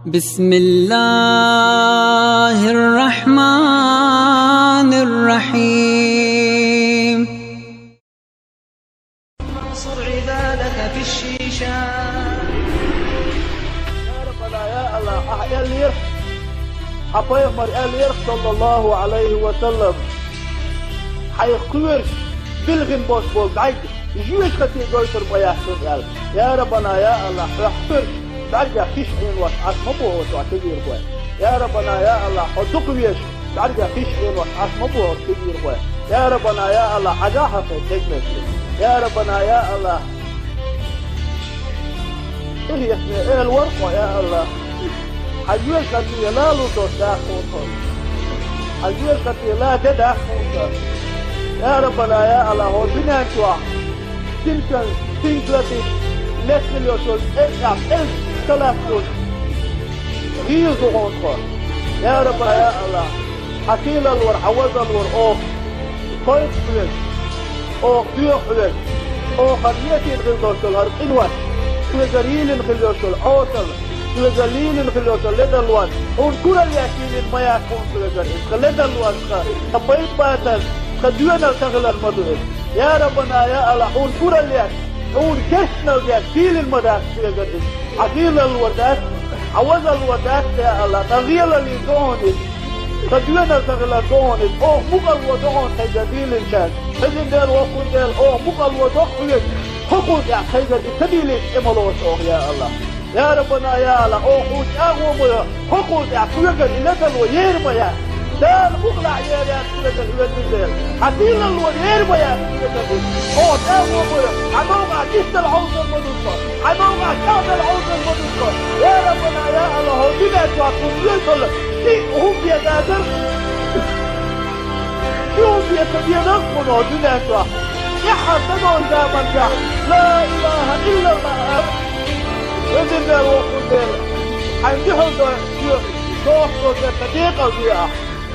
بسم الله الرحمن الرحيم. انصر عبادك في الشيشان. يا ربنا يا الله أحيالير أبايق مريالير صلى الله عليه وسلم حيقوير بلغن بوش بول بعيد يجوش خطي قويتر بيحسن يا ربنا يا الله يحفر بعد خشعين واسعاس مبوه وتعتبير بوي يا ربنا يا الله حدوك ويش بعد خشعين واسعاس مبوه وتعتبير بوي يا ربنا يا الله عجاها في الدجمة يا ربنا يا الله إيه اسمه إيه الورقة يا الله حجوش خطي لا لطو تاخوصا حجوش خطي لا تداخوصا يا ربنا يا الله هو بنانتوا تنكن تنكلتي لسليوتون إلعب ثلاثون غيظوا عنصر يا رب يا الله حكيل الور عوض الور أوه قيد حلل أوه بيو حلل أوه خليتي الغلطة الهرب إنوان تلقليل الغلطة العوصل تلقليل الغلطة لدى الوان هون كل الياكين ما يكون تلقليل لدى الوان خبيت باتن خدونا التغل المدوئل يا ربنا يا الله هون كل الياكين هون كشنا الياكين المداك تلقليل عقيل الوداك عوض الوداك يا الله تغيير اللي دوني تدوينا تغيير دوني اوه مقل ودون تجديل الشان هذين دير وقون دير اوه مقل ودوك فيك حقود يا خيزة تبيل امالوش اوه يا الله يا ربنا يا الله اوه قوش اغوم حقود يا فيك إلدل ويرم يا دار مقلع يا سيدة الوزن دير عقيل الويرم يا سيدة اوه اغوم عموما جست العوض المدوكة عموما شعب العوض المدوكة يا ربنا يا الله بنات وعطون يصل شيء هم يدادر شوف يتبينهم منه بنات يحسنون دامن جاء لا إله إلا الله وذن دير وقود دير عندهم دوحكو تديق الضياء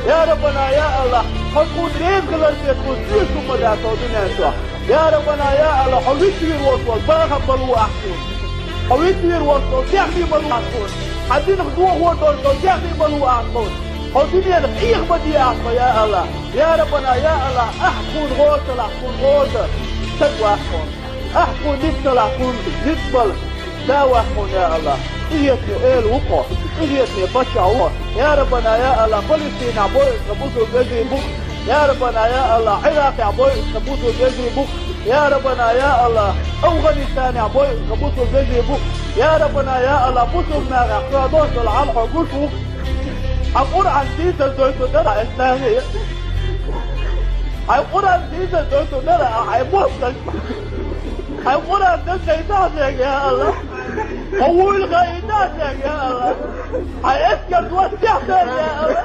يا ربنا يا الله حقود ريب غلر بيكون سيسو مداتو بنات يا ربنا يا الله حويتوير وصول باغا بلو أحسون حويتوير وصول جاكي بلو أحسون حدين خدوه وصول جاكي بلو أحسون حدين يدفعيخ بدي أحسون يا الله يا ربنا يا الله أحكون غوصل أحكون غوصل تقوى أحكون أحكون نبتل أحكون نبتل داوى أحكون يا الله إيتي إيل وقو إيتي بشع وقو يا ربنا يا الله فلسطين عبوي كبوسو بيجي بوك يا ربنا يا الله عراق عبوي كبوسو بيجي بوك يا ربنا يا الله أفغانستان عبوي كبوسو بيجي بوك يا ربنا يا الله بوسو بنا اقرادوش العالح وقوشو أقول عن ديزة زويتو درع إسلامية أقول عن ديزة زويتو درع عيبوسك أقول عن ديزة يتاسك يا الله هو الغيداتك يا الله هيسكت وسيحتك يا الله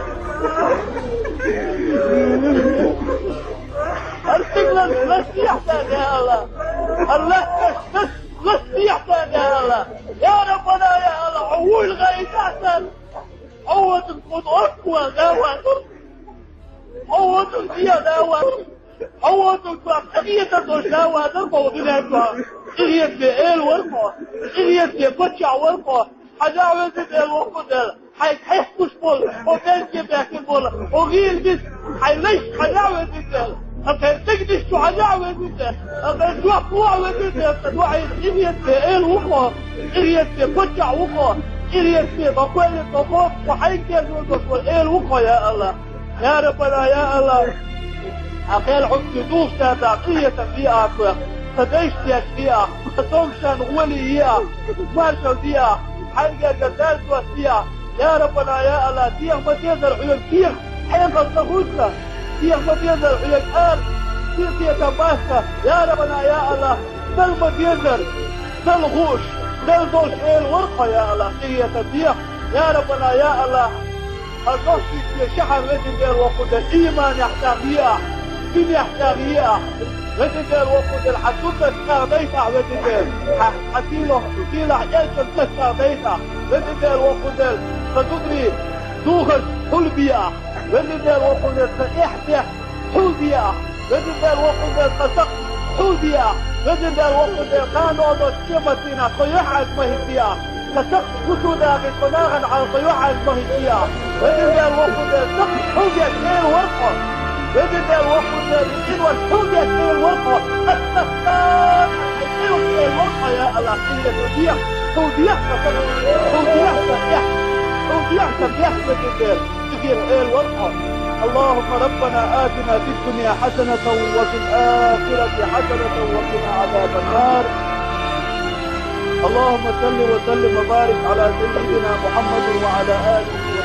ارتقل لسيحتك يا الله الله لسيحتك يا الله يا ربنا يا الله هو الغيداتك هو تنقض أقوى داوة هو تنقية داوة هو تنقض أقية داوة دربا وغلاكا إغيت بإيل ورقا إغيت ببتشع ورقا حجاوة بإيل وقدر حيحكوش بول وبينكي بيكي بول وغيل بس حيليش حجاوة بإيل أكيد تقدش حجاوة بإيل أكيد توقوة بإيل تدوعي إغيت بإيل وقا إغيت ببتشع وقا إغيت ببقوة بقوة وحيكي بإيل وقا يا الله يا ربنا يا الله أخير عدت دوف تاتاقية فيها فديش فيها فتومشان وليها مارشل فيها حلقة قدال فيها يا ربنا يا الله تيخ متيزر عيال تيخ حيخ الصغوثة تيخ متيزر عيال آل تيخ تباسة يا ربنا يا الله دل متيزر دل غوش دل دوش ايل ورقة يا الله تيخ يا ربنا يا الله الضغطي في شحر لجدر وقود الإيمان يحتاجيها دين يحتاجيها لجدر وقود الحدودة تستغديتها لجدر حتيله عيالك تستغديتها لجدر وقود فتدري دوخت حلبيها لجدر وقود الإحتاج حلبيها لجدر وقود القسق حلبيها لجدر وقود كانوا دوشيبتنا قيحة مهديها ستقصدنا بصناعا على طيوع المهيئة وإذا الوقت تقصد اثنين ورقة وإذا الوقت بإذن والحوجة اثنين ورقة السفتان اثنين ورقة يا الله هي توديع توديع الورقة. اللهم ربنا آتنا في الدنيا حسنة وفي الآخرة حسنة وقنا عذاب النار. اللهم صل وسلم وبارك على سيدنا محمد وعلى آله